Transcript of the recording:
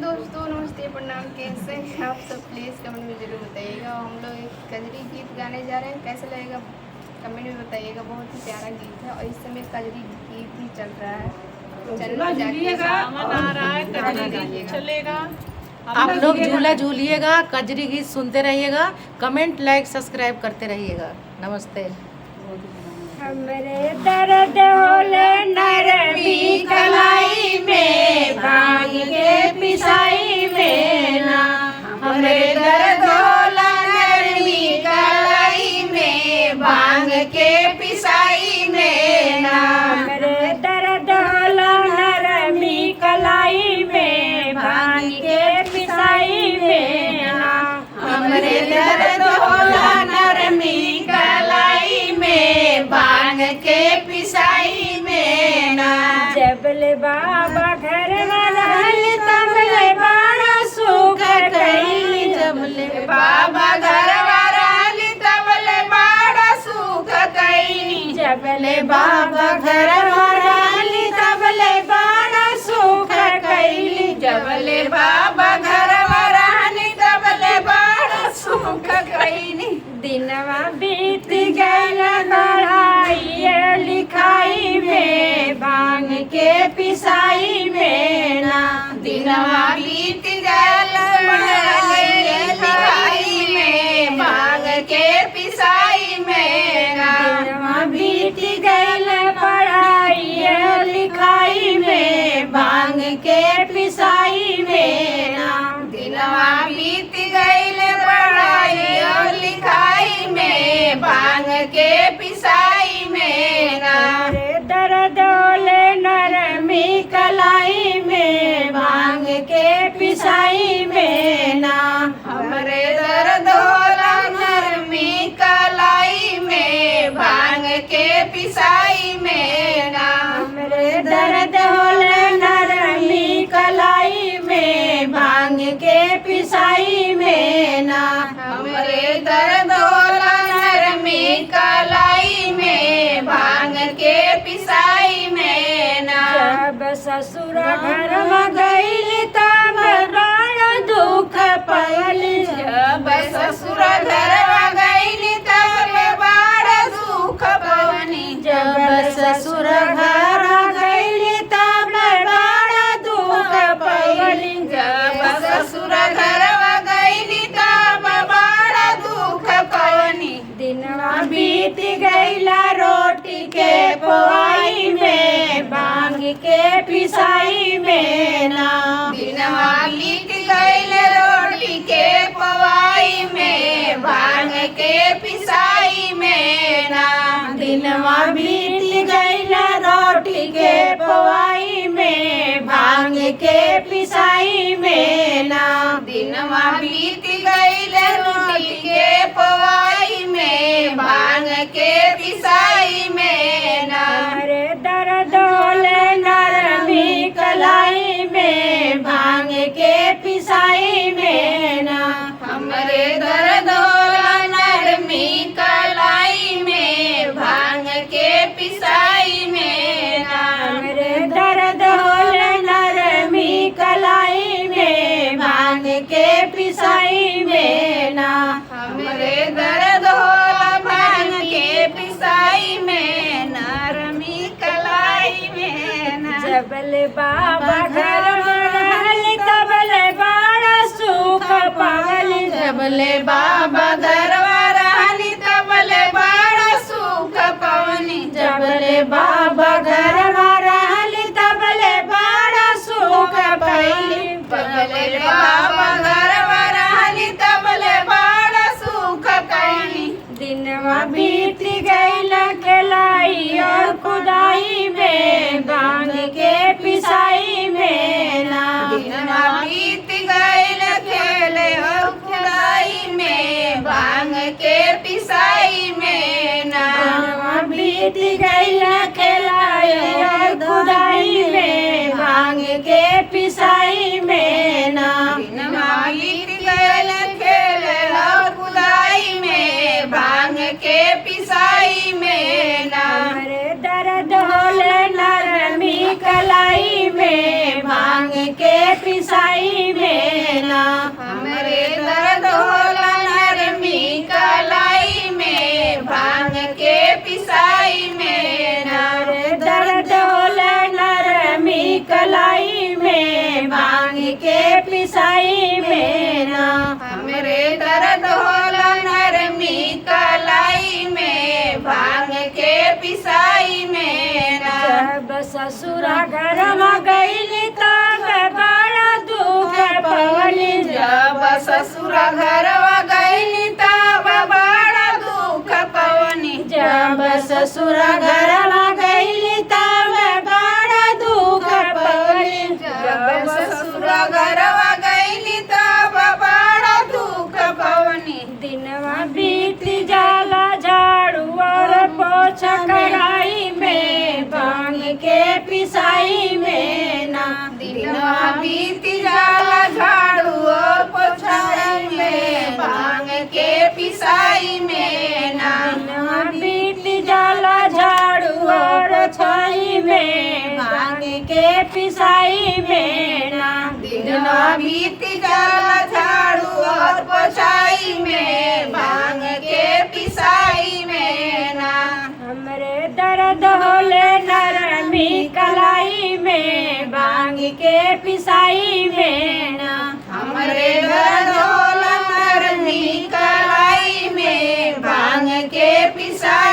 दोस्तों, नमस्ते, प्रणाम। कैसे हैं आप सब? प्लीज़ कमेंट में ज़रूर बताइएगा। हम लोग एक कजरी गीत गाने जा रहे हैं, कैसा लगेगा कमेंट में बताइएगा। बहुत ही प्यारा गीत है और इस समय कजरी गीत ही चल रहा है। चलेगा। आप लोग झूला झूलिएगा, कजरी गीत सुनते रहिएगा, कमेंट लाइक सब्सक्राइब करते रहिएगा। नमस्ते। हमरे दर्द होले नरमी कलाई में, भांग के पिसाई में ना। हमरे दर्द होला नरमी कलाई में, भांग के पिसाई में ना। हमरे दर्द होला नरमी कलाई में, भांग के पिसाई में ना। हमरे दर्द होला नरमी कलाई में, भांग के पिसाई में ना। जबले बाबा घर रहल तबले बड़ा सुख कइली। जबले बाबा घर रहल तबले बड़ा सुख कइली। जबले बाबा घर रहल तबले बड़ा सुख कइली। जबले बाबा घर रहल तबले बड़ा सुख कइली। दिनवा बीत गइल पढ़ाई लिखाई में, भांग के पिसाई में ना। दिनवा बीत गइल पढ़ाई लिखाई में, भांग के पिसाई में ना। दिनवा बीत गइल पढ़ाई लिखाई में, भांग के पिसाई में ना। दिनवा बीत गइल पढ़ाई लिखाई में, भांग के पिसाई में ना। दर्द होले नरमी कलाई में, भांग के पिसाई में ना। हमरे दर्द होला नरमी कलाई में, भांग के पिसाई में ना। हमरे दर्द होला नरमी कलाई में, भांग के पिसाई में ना। हमरे दर्द होला नरमी कलाई में, भांग के पिसाई में ना। जब ससुर घर में गइल तब बड़ा दुख पइल। जब ससुर घर में गइल तब बड़ा दुख पवनी। जब ससुर घर गइल तब बड़ा दुख पइली। जब ससुर घर गइल तब बड़ा दुख पवनी। दिनवा बीत गइला रोटी के पोआई में, भांग के पिसाई में ना। दिनवा बीत गइल रोटी के पोआई में, भांग के पिसाई में ना। दिनवा बीत गइल रोटी के पोआई में, भांग के पिसाई में ना। दिनवा बीत गइल रोटी के पोआई में, भांग के पिसाई में ना। हमरे दर्द होले नरमी कलाई में, भांग के पिसाई में ना। हमरे दर्द होला नरमी कलाई में, भांग के पिसाई में ना। हमरे दर्द होला नरमी कलाई में, भांग के पिसाई में ना। हमरे दर्द होला भांग के पिसाई में, नरमी कलाई में ना। जबले बाबा घर रहल तबले बड़ा सुख पावल। जबले बाबा घर रहल तबले बड़ा सुख पवनी। जबले बाबा घर रहल तबले बड़ा सुख पइली। जबले बाबा घर रहल तबले बड़ा सुख पइली। दिनवा बीत गइल कलाई और खुदाई में, भांग के पिसाई में ना। दिनवा बीत गइल खेले और खुदाई में, भांग पिसाई में ना। हमरे दर्द होला नरमी कलाई में भांग के पिसाई में ना। हमरे दर्द होला नरमी कलाई में भांग के पिसाई में ना। हमरे दर्द होला नरमी कलाई में भांग के पिसाई में ना। जब ससुरा घर में गईली तब बड़ा दुख पवनी। जब ससुरा घरवा गईली तब बड़ा दुख पवनी। जब ससुरा घर में गईली तब बड़ा दुख पवनी। जब ससुरा घरवा गईली तब बड़ा दुख पवनी। दिनवा बीत जाला झाड़ू और पोछा कढ़ाई में भांग के पिसाई में ना। दिनवा बीत जाला झाड़ू और पोछाई में भांग के पिसाई में ना। दिनवा बीत जाला झाड़ू और छाई में भांग के पिसाई में ना। दिनवा बीत जाला झाड़ू और पोछाई में भांग के पिसाई में ना। हमरे दर्द होले नरमी कलाई में भांग के पिसाई में ना। हमरे दर्द होला नरमी कलाई में भांग के पिसाई